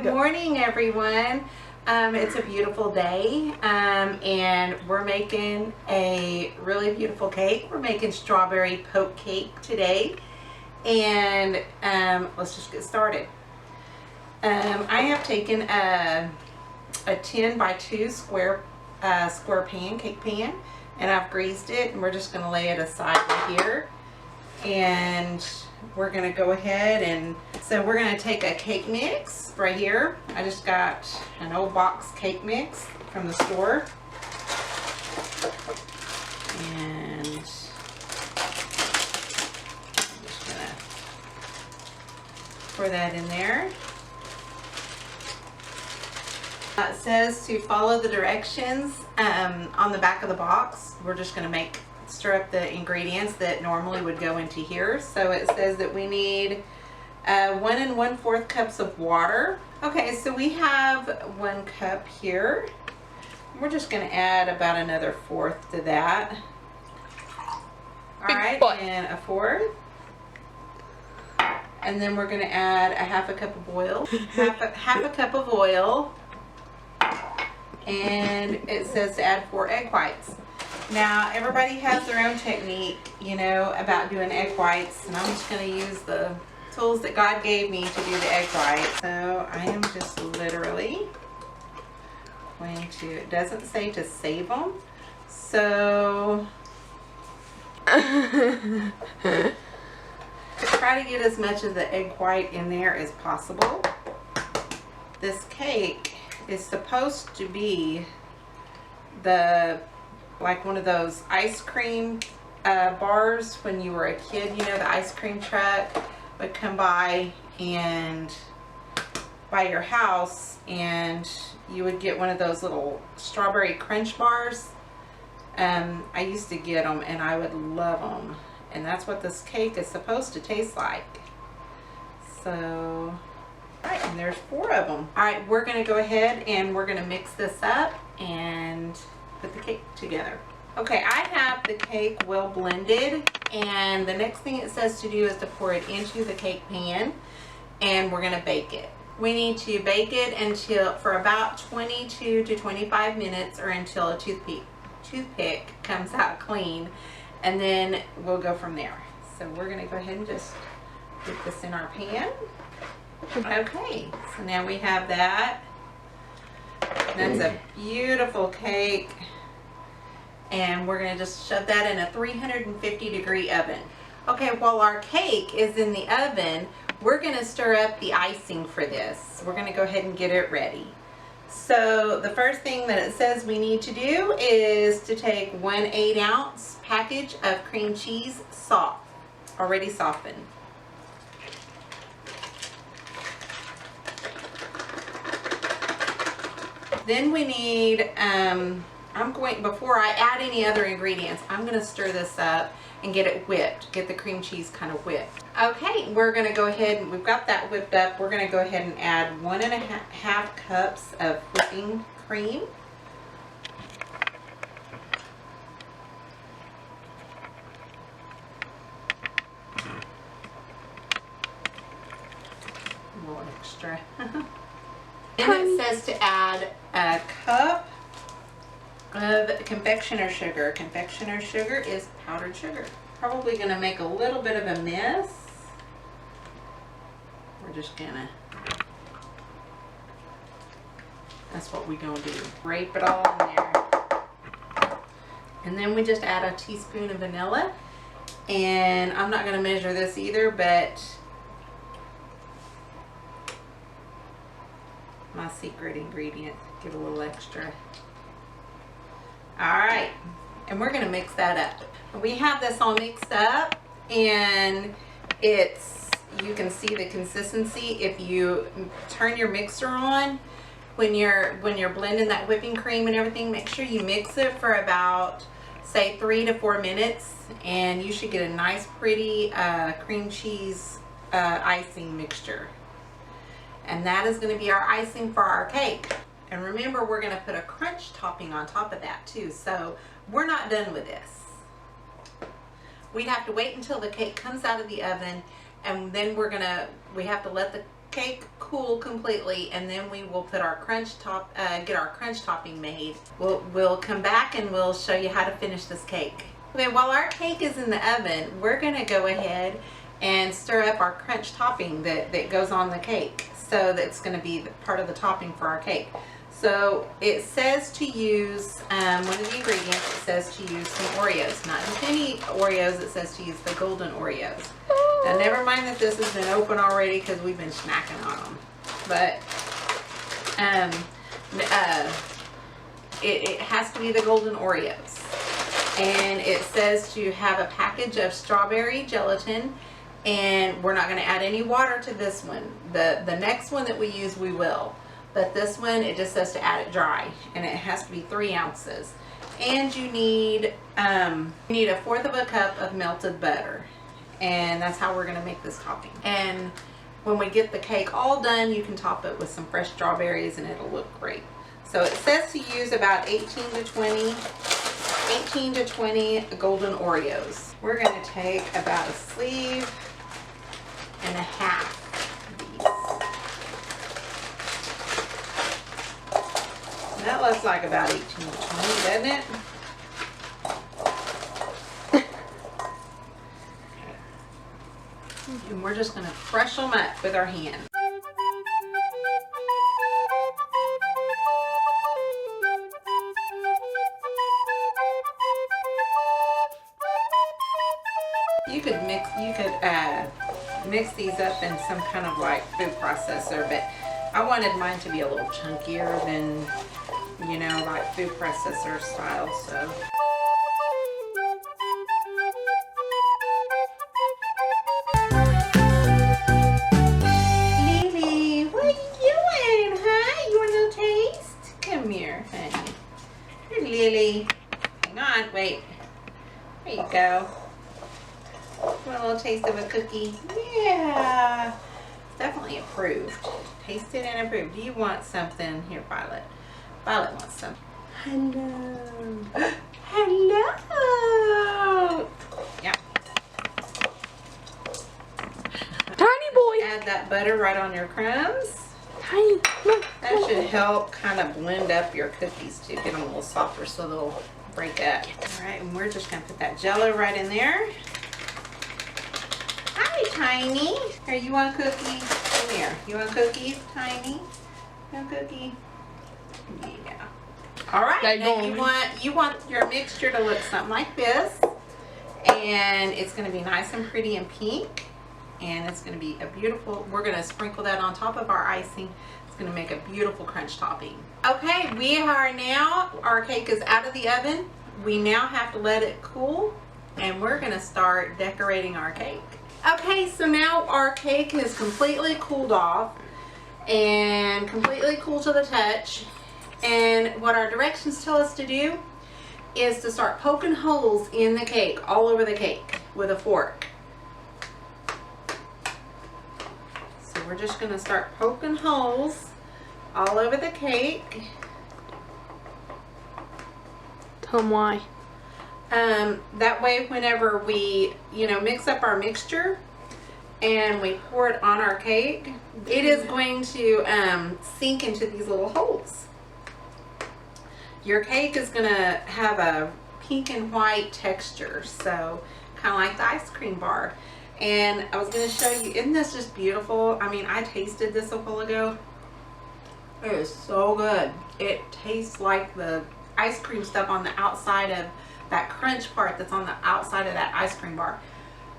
Good morning, everyone. It's a beautiful day, and we're making a really beautiful cake. We're making strawberry poke cake today, and let's just get started. I have taken a 10 by 2 square pan, cake pan, and I've greased it, and we're just going to lay it aside right here. And we're going to go ahead and so we're going to take a cake mix right here. I just got an old box cake mix from the store, and I'm just going to pour that in there. It says to follow the directions on the back of the box. We're just going to stir up the ingredients that normally would go into here. So it says that we need 1 1/4 cups of water. Okay, so we have 1 cup here. We're just going to add about another 1/4 to that. All right, and a 1/4. And then we're going to add a 1/2 cup of oil. half a cup of oil. And it says to add 4 egg whites. Now, everybody has their own technique, you know, about doing egg whites, and I'm just going to use the tools that God gave me to do the egg whites. So I am just literally going to, it doesn't say to save them, so try to get as much of the egg white in there as possible. This cake is supposed to be like one of those ice cream bars when you were a kid. You know, the ice cream truck would come by your house, and you would get one of those little strawberry crunch bars. I used to get them, and I would love them, and that's what this cake is supposed to taste like. So, all right, and there's 4 of them. All right, we're going to go ahead and we're going to mix this up and put the cake together. Okay, I have the cake well blended, and the next thing it says to do is to pour it into the cake pan, and we're going to bake it. We need to bake it for about 22 to 25 minutes, or until a toothpick comes out clean, and then we'll go from there. So we're going to go ahead and just put this in our pan. Okay, so now we have that. That's a beautiful cake, and we're going to just shove that in a 350-degree oven. Okay, while our cake is in the oven, we're going to stir up the icing for this. We're going to go ahead and get it ready. So the first thing that it says we need to do is to take 1 8-ounce package of cream cheese already softened. Then we need, before I add any other ingredients, I'm going to stir this up and get it whipped, get the cream cheese kind of whipped. Okay, we're going to go ahead, and we've got that whipped up. We're going to go ahead and add 1 1/2 cups of whipping cream. A little extra. And it says to add a cup of confectioner sugar. Confectioner sugar is powdered sugar. Probably going to make a little bit of a mess. We're just going to, that's what we're going to do. Drape it all in there. And then we just add a teaspoon of vanilla. And I'm not going to measure this either, but my secret ingredient, give a little extra. All right, and we're gonna mix that up. We have this all mixed up, and you can see the consistency. If you turn your mixer on when you're blending that whipping cream and everything, make sure you mix it for about, say, 3 to 4 minutes, and you should get a nice pretty cream cheese icing mixture. And that is going to be our icing for our cake. And remember, we're going to put a crunch topping on top of that too. So we're not done with this. We have to wait until the cake comes out of the oven, and then we have to let the cake cool completely, and then we will put our get our crunch topping made. We'll come back and we'll show you how to finish this cake. Okay, while our cake is in the oven, we're gonna go ahead and stir up our crunch topping that goes on the cake. So that's gonna be part of the topping for our cake. So it says to use, one of the ingredients, it says to use some Oreos. Not just any Oreos, it says to use the golden Oreos. Now never mind that this has been open already because we've been snacking on them. But it has to be the golden Oreos. And it says to have a package of strawberry gelatin, and we're not going to add any water to this one. The next one that we use, we will. But this one, it just says to add it dry, and it has to be 3 ounces. And you need a 1/4 of a cup of melted butter, and that's how we're going to make this topping. And when we get the cake all done, you can top it with some fresh strawberries, and it'll look great. So it says to use about 18 to 20 golden Oreos. We're going to take about a sleeve and a half. That looks like about 18 to 20, doesn't it? And we're just going to crush them up with our hands. You could mix these up in some kind of like food processor, but I wanted mine to be a little chunkier than, you know, like food processor style, so. Lily, what are you doing, huh? You want a little taste? Come here, honey. Here's Lily. Hang on, wait. There you go. Want a little taste of a cookie? Yeah. It's definitely approved. Tasted and approved. Do you want something? Here, Violet. Violet wants some. Hello. Hello. Yeah. Tiny boy. Add that butter right on your crumbs. Tiny. That should help kind of blend up your cookies too. Get them a little softer so they'll break up. All right, and we're just going to put that Jell-O right in there. Hi, Tiny. Here, you want a cookie? Come here. You want a cookie, Tiny? You want a cookie? Yeah. All right. Now you want your mixture to look something like this, and it's going to be nice and pretty and pink, and it's going to be a beautiful. We're going to sprinkle that on top of our icing. It's going to make a beautiful crunch topping. Okay, we are now. Our cake is out of the oven. We now have to let it cool, and we're going to start decorating our cake. Okay, so now our cake is completely cooled off and completely cool to the touch. And what our directions tell us to do is to start poking holes in the cake, all over the cake with a fork. So we're just going to start poking holes all over the cake. Tell them why. That way whenever we, mix up our mixture and we pour it on our cake, it is going to sink into these little holes. Your cake is going to have a pink and white texture, so kind of like the ice cream bar. And I was going to show you, isn't this just beautiful? I mean, I tasted this a while ago. It is so good. It tastes like the ice cream stuff on the outside of that crunch part that's on the outside of that ice cream bar.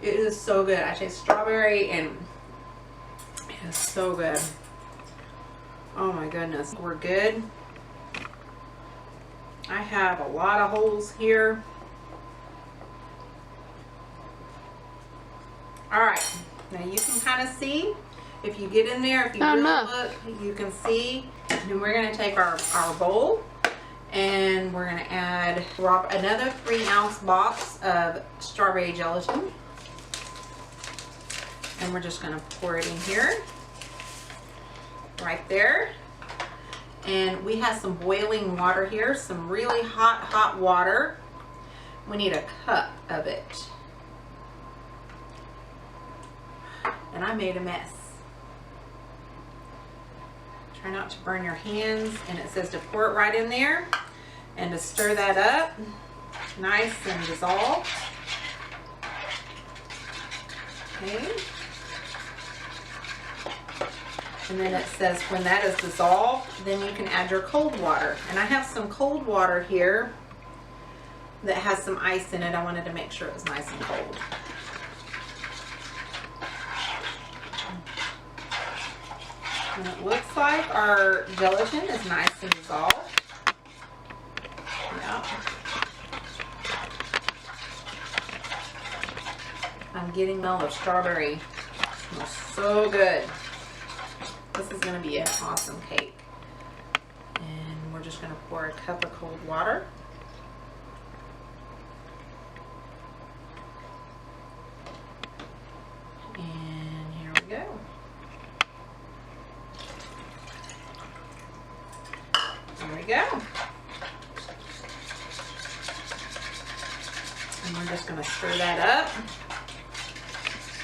It is so good. I taste strawberry and it is so good. Oh my goodness. We're good. I have a lot of holes here. Alright. Now you can kind of see. If you get in there, if you really look, you can see. And we're going to take our bowl. And we're going to add another 3-ounce box of strawberry gelatin. And we're just going to pour it in here. Right there. And we have some boiling water here. Some really hot water. We need a cup of it. And I made a mess. Try not to burn your hands. And it says to pour it right in there and to stir that up nice and dissolved. Okay. And then it says when that is dissolved, then you can add your cold water. And I have some cold water here that has some ice in it. I wanted to make sure it was nice and cold. And it looks like our gelatin is nice and dissolved. Yeah. I'm getting the smell of strawberry. It smells so good. This is going to be an awesome cake. And we're just going to pour a cup of cold water. And here we go. There we go. And we're just going to stir that up.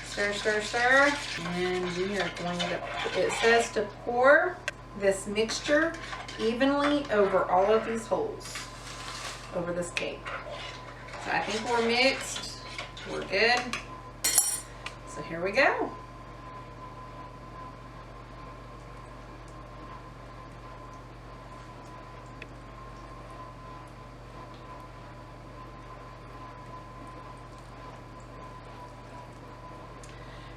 Stir, stir, stir. And we are going to, it says to pour this mixture evenly over all of these holes, over this cake. So I think we're mixed. We're good. So here we go.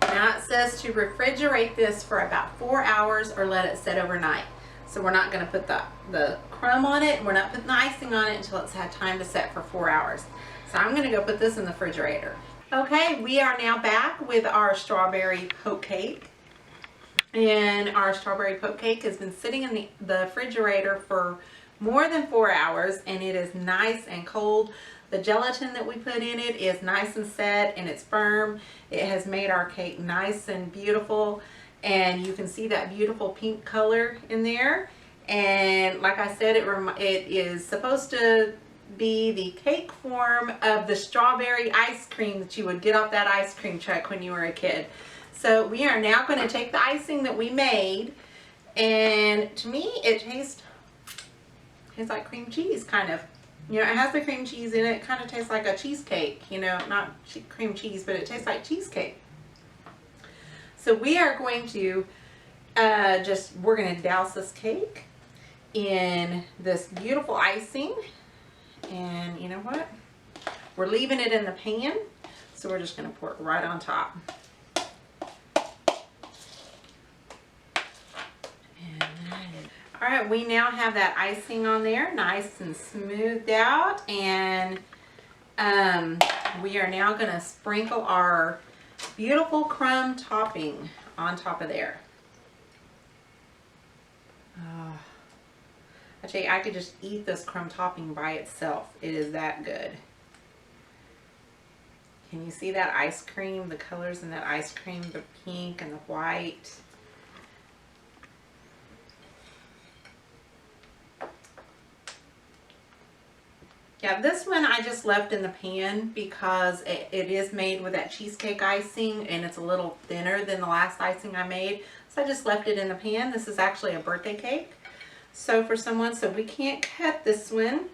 Now it says to refrigerate this for about 4 hours or let it sit overnight. So we're not going to put the crumb on it. We're not putting the icing on it until it's had time to set for 4 hours. So I'm going to go put this in the refrigerator. Okay, we are now back with our strawberry poke cake. And our strawberry poke cake has been sitting in the refrigerator for more than 4 hours, and it is nice and cold. The gelatin that we put in it is nice and set and it's firm. It has made our cake nice and beautiful, and you can see that beautiful pink color in there. And like I said, it is supposed to be the cake form of the strawberry ice cream that you would get off that ice cream truck when you were a kid. So we are now going to take the icing that we made, and to me it tastes like cream cheese, kind of. You know, it has the cream cheese in it. It kind of tastes like a cheesecake, you know, not cream cheese, but it tastes like cheesecake. So we are going to we're going to douse this cake in this beautiful icing. And you know what? We're leaving it in the pan, so we're just going to pour it right on top. All right, we now have that icing on there, nice and smoothed out, and we are now going to sprinkle our beautiful crumb topping on top of there. I tell you, I could just eat this crumb topping by itself. It is that good. Can you see that ice cream, the colors in that ice cream, the pink and the white? Yeah, this one I just left in the pan because it is made with that cheesecake icing, and it's a little thinner than the last icing I made. So I just left it in the pan. This is actually a birthday cake. So for someone, so we can't cut this one.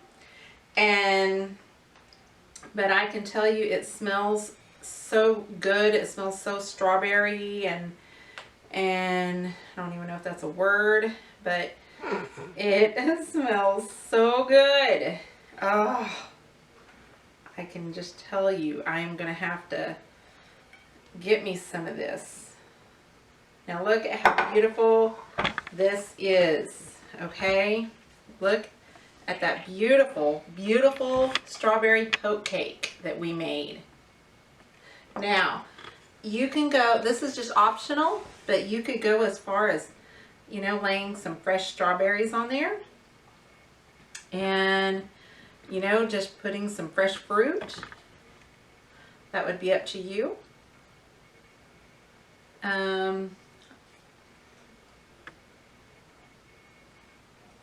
But I can tell you it smells so good. It smells so strawberry and I don't even know if that's a word, but it smells so good. Oh, I can just tell you, I am going to have to get me some of this. Now look at how beautiful this is, okay? Look at that beautiful, beautiful strawberry poke cake that we made. Now, you can go, this is just optional, but you could go as far as, you know, laying some fresh strawberries on there. And you know, just putting some fresh fruit. That would be up to you.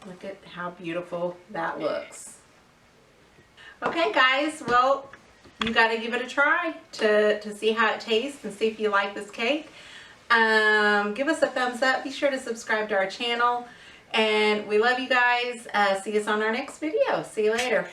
Look at how beautiful that looks. Okay guys, well, you got to give it a try to see how it tastes and see if you like this cake. Give us a thumbs up. Be sure to subscribe to our channel. And we love you guys. See us on our next video. See you later.